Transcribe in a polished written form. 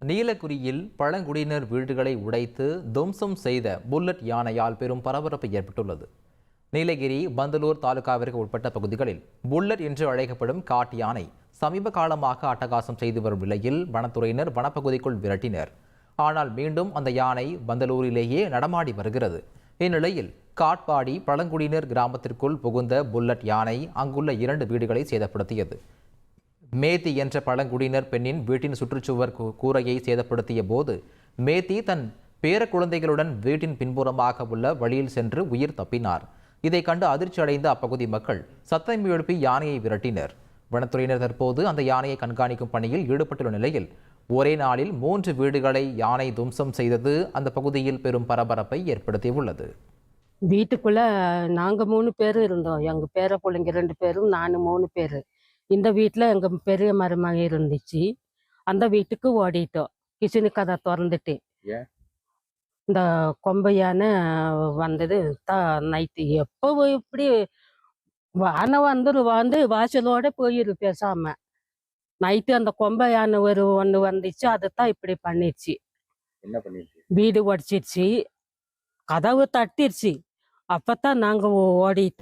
நீலகிரியில் பழங்குடியினர் வீடுகளை உடைத்து துவம்சம் செய்த புல்லட் யானையால் பெரும் பரபரப்பு ஏற்பட்டுள்ளது. நீலகிரி பந்தலூர் தாலுகாவிற்கு உட்பட்ட பகுதிகளில் புல்லட் என்று அழைக்கப்படும் காட்டு யானை சமீப காலமாக அட்டகாசம் செய்து வரும் நிலையில் வனத்துறையினர் வனப்பகுதிக்குள் விரட்டினர். ஆனால் மீண்டும் அந்த யானை பந்தலூரிலேயே நடமாடி வருகிறது. இந்நிலையில் காட்பாடி பழங்குடியினர் கிராமத்திற்குள் புகுந்த புல்லட் யானை அங்குள்ள 2 வீடுகளை சேதப்படுத்தியது. மேத்தி என்ற பழங்குடியினர் பெண்ணின் வீட்டின் சுற்றுச்சுவர் கூரையை சேதப்படுத்திய போது மேத்தி தன் பேர குழந்தைகளுடன் வீட்டின் பின்புறமாக உள்ள வழியில் சென்று உயிர் தப்பினார். இதை கண்டு அதிர்ச்சி அடைந்த அப்பகுதி மக்கள் சத்தம் எழுப்பி யானையை விரட்டினர். வனத்துறையினர் தற்போது அந்த யானையை கண்காணிக்கும் பணியில் ஈடுபட்டுள்ள நிலையில் ஒரே நாளில் 3 வீடுகளை யானை துவம்சம் செய்தது அந்த பகுதியில் பெரும் பரபரப்பை ஏற்படுத்தியுள்ளது. வீட்டுக்குள்ள நாங்க 3 பேர் இருந்தோம். எங்க பேர பிள்ளைங்க 2 பேரும், நானு 3 பேரு. இந்த வீட்டுல எங்க பெரிய மருமக இருந்துச்சு. அந்த வீட்டுக்கு ஓடிட்டோம். கிச்சனு கதை திறந்துட்டு இந்த கொம்பையான வந்தது நைட்டு எப்போ இப்படி வானை வந்து வாசலோட போயிரு பேசாம. நைட்டு அந்த கொம்பை யானை ஒன்று வந்துச்சு. அதைத்தான் இப்படி பண்ணிடுச்சு. என்ன பண்ணிருச்சு? வீடு உடச்சிருச்சு, கதவு தட்டிருச்சு. அப்பத்தான் நாங்க ஓடி